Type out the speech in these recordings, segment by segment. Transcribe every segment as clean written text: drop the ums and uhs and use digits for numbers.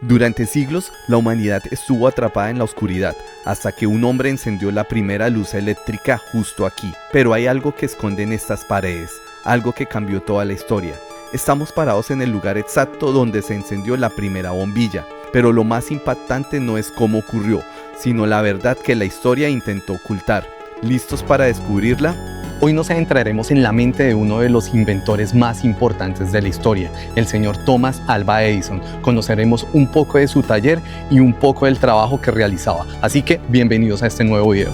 Durante siglos, la humanidad estuvo atrapada en la oscuridad, hasta que un hombre encendió la primera luz eléctrica justo aquí. Pero hay algo que esconden estas paredes, algo que cambió toda la historia. Estamos parados en el lugar exacto donde se encendió la primera bombilla, pero lo más impactante no es cómo ocurrió, sino la verdad que la historia intentó ocultar. ¿Listos para descubrirla? Hoy nos adentraremos en la mente de uno de los inventores más importantes de la historia, el señor Thomas Alva Edison. Conoceremos un poco de su taller y un poco del trabajo que realizaba. Así que bienvenidos a este nuevo video.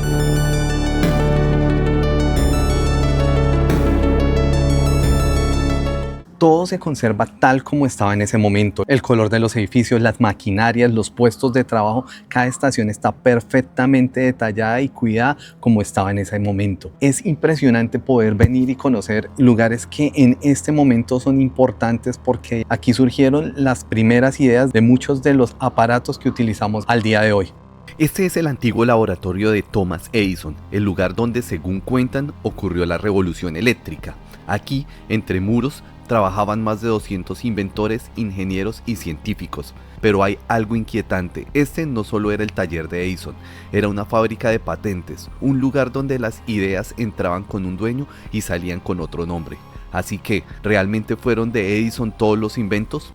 Todo se conserva tal como estaba en ese momento. El color de los edificios, las maquinarias, los puestos de trabajo, cada estación está perfectamente detallada y cuidada como estaba en ese momento. Es impresionante poder venir y conocer lugares que en este momento son importantes porque aquí surgieron las primeras ideas de muchos de los aparatos que utilizamos al día de hoy. Este es el antiguo laboratorio de Thomas Edison, el lugar donde, según cuentan, ocurrió la revolución eléctrica. Aquí, entre muros, trabajaban más de 200 inventores, ingenieros y científicos. Pero hay algo inquietante. Este no solo era el taller de Edison, era una fábrica de patentes, un lugar donde las ideas entraban con un dueño y salían con otro nombre. Así que, ¿realmente fueron de Edison todos los inventos?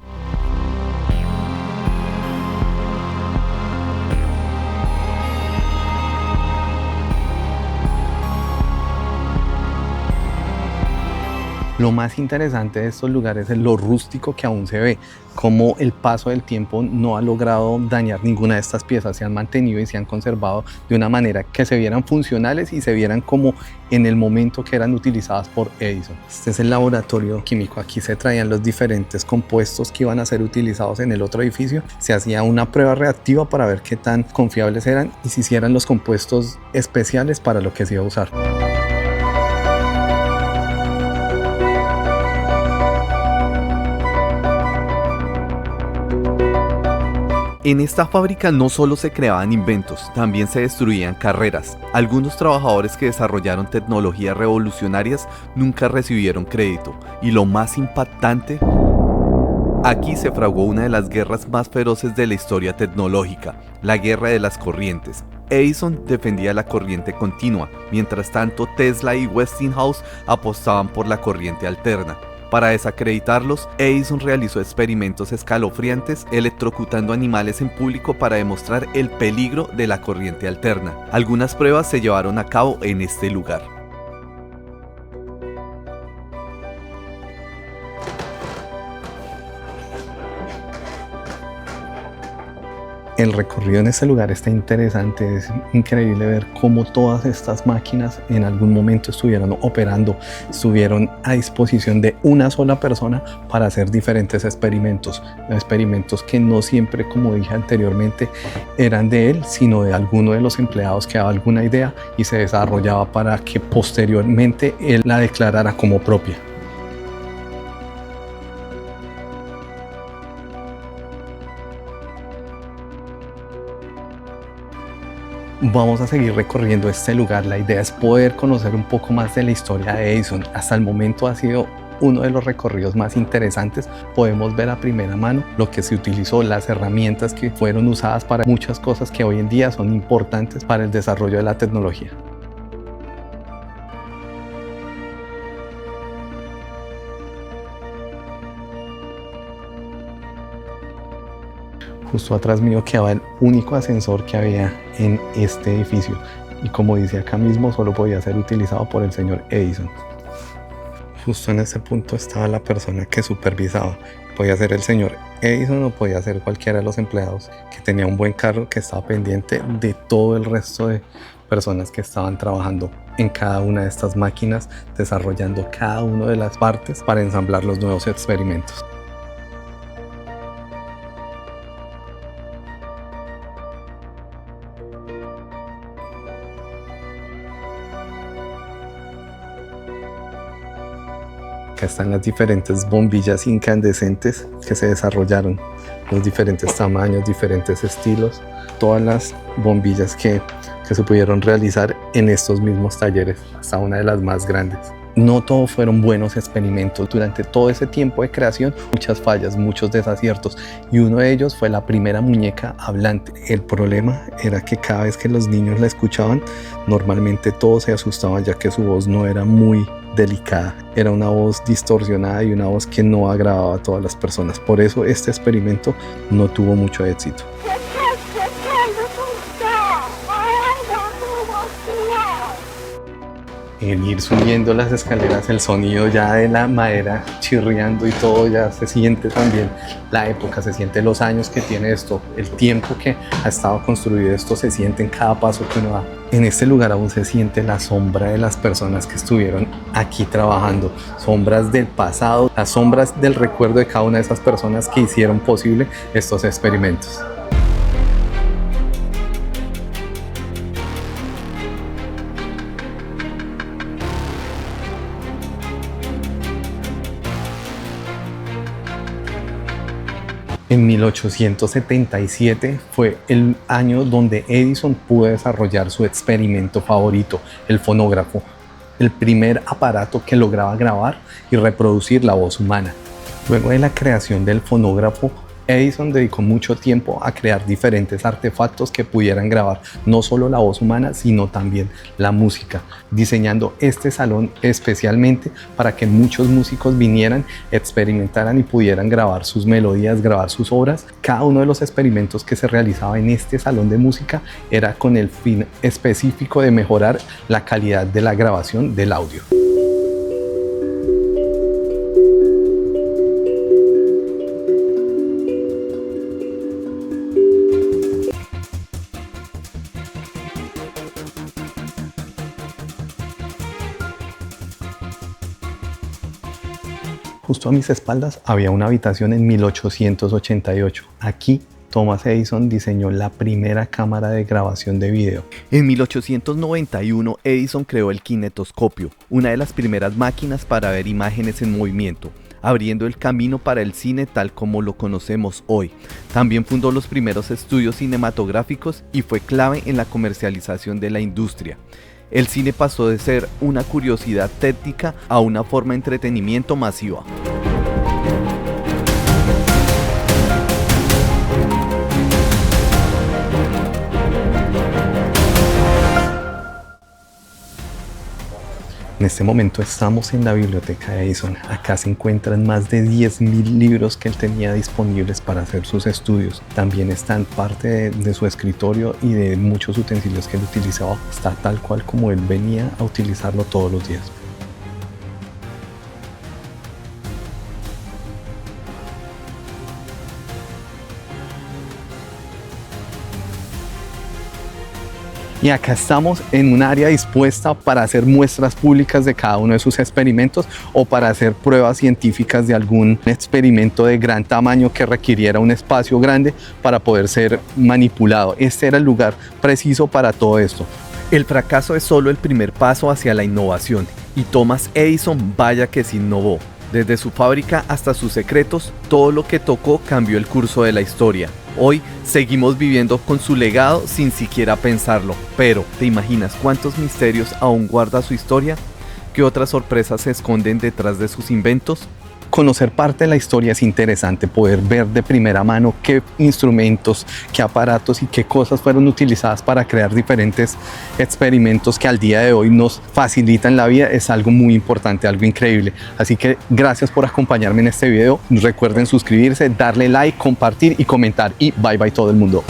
Lo más interesante de estos lugares es lo rústico que aún se ve, cómo el paso del tiempo no ha logrado dañar ninguna de estas piezas, se han mantenido y se han conservado de una manera que se vieran funcionales y se vieran como en el momento que eran utilizadas por Edison. Este es el laboratorio químico, aquí se traían los diferentes compuestos que iban a ser utilizados en el otro edificio, se hacía una prueba reactiva para ver qué tan confiables eran y si eran los compuestos especiales para lo que se iba a usar. En esta fábrica no solo se creaban inventos, también se destruían carreras. Algunos trabajadores que desarrollaron tecnologías revolucionarias nunca recibieron crédito. Y lo más impactante, aquí se fraguó una de las guerras más feroces de la historia tecnológica, la guerra de las corrientes. Edison defendía la corriente continua, mientras tanto Tesla y Westinghouse apostaban por la corriente alterna. Para desacreditarlos, Edison realizó experimentos escalofriantes electrocutando animales en público para demostrar el peligro de la corriente alterna. Algunas pruebas se llevaron a cabo en este lugar. El recorrido en este lugar está interesante, es increíble ver cómo todas estas máquinas en algún momento estuvieron operando, estuvieron a disposición de una sola persona para hacer diferentes experimentos que no siempre, como dije anteriormente, eran de él, sino de alguno de los empleados que daba alguna idea y se desarrollaba para que posteriormente él la declarara como propia. Vamos a seguir recorriendo este lugar. La idea es poder conocer un poco más de la historia de Edison. Hasta el momento ha sido uno de los recorridos más interesantes. Podemos ver a primera mano lo que se utilizó, las herramientas que fueron usadas para muchas cosas que hoy en día son importantes para el desarrollo de la tecnología. Justo atrás mío quedaba el único ascensor que había en este edificio y, como dice acá mismo, solo podía ser utilizado por el señor Edison. Justo en ese punto estaba la persona que supervisaba. Podía ser el señor Edison o podía ser cualquiera de los empleados que tenía un buen cargo, que estaba pendiente de todo el resto de personas que estaban trabajando en cada una de estas máquinas, desarrollando cada una de las partes para ensamblar los nuevos experimentos. Acá están las diferentes bombillas incandescentes que se desarrollaron, los diferentes tamaños, diferentes estilos, todas las bombillas que se pudieron realizar en estos mismos talleres, hasta una de las más grandes. no todos fueron buenos experimentos. Durante todo ese tiempo de creación, muchas fallas, muchos desaciertos, y uno de ellos fue la primera muñeca hablante. El problema era que cada vez que los niños la escuchaban, normalmente todos se asustaban, ya que su voz no era muy delicada, era una voz distorsionada y una voz que no agradaba a todas las personas. Por eso este experimento no tuvo mucho éxito. En ir subiendo las escaleras, el sonido ya de la madera chirriando y todo, ya se siente también la época, se siente los años que tiene esto, el tiempo que ha estado construido esto, se siente en cada paso que uno da. En este lugar aún se siente la sombra de las personas que estuvieron aquí trabajando, sombras del pasado, las sombras del recuerdo de cada una de esas personas que hicieron posible estos experimentos. En 1877 fue el año donde Edison pudo desarrollar su experimento favorito, el fonógrafo, el primer aparato que lograba grabar y reproducir la voz humana. Luego de la creación del fonógrafo, Edison dedicó mucho tiempo a crear diferentes artefactos que pudieran grabar no solo la voz humana, sino también la música, diseñando este salón especialmente para que muchos músicos vinieran, experimentaran y pudieran grabar sus melodías, grabar sus obras. Cada uno de los experimentos que se realizaba en este salón de música era con el fin específico de mejorar la calidad de la grabación del audio. Justo a mis espaldas había una habitación en 1888. Aquí Thomas Edison diseñó la primera cámara de grabación de video. En 1891 Edison creó el kinetoscopio, una de las primeras máquinas para ver imágenes en movimiento, abriendo el camino para el cine tal como lo conocemos hoy. También fundó los primeros estudios cinematográficos y fue clave en la comercialización de la industria. El cine pasó de ser una curiosidad técnica a una forma de entretenimiento masiva. En este momento estamos en la biblioteca de Edison. Acá se encuentran más de 10.000 libros que él tenía disponibles para hacer sus estudios. También están parte de su escritorio y de muchos utensilios que él utilizaba. Está tal cual como él venía a utilizarlo todos los días. Y acá estamos en un área dispuesta para hacer muestras públicas de cada uno de sus experimentos o para hacer pruebas científicas de algún experimento de gran tamaño que requiriera un espacio grande para poder ser manipulado. Este era el lugar preciso para todo esto. El fracaso es solo el primer paso hacia la innovación, y Thomas Edison vaya que se innovó. Desde su fábrica hasta sus secretos, todo lo que tocó cambió el curso de la historia. Hoy seguimos viviendo con su legado sin siquiera pensarlo. Pero, ¿te imaginas cuántos misterios aún guarda su historia? ¿Qué otras sorpresas se esconden detrás de sus inventos? Conocer parte de la historia es interesante, poder ver de primera mano qué instrumentos, qué aparatos y qué cosas fueron utilizadas para crear diferentes experimentos que al día de hoy nos facilitan la vida. Es algo muy importante, algo increíble. Así que gracias por acompañarme en este video. Recuerden suscribirse, darle like, compartir y comentar. Y bye bye todo el mundo.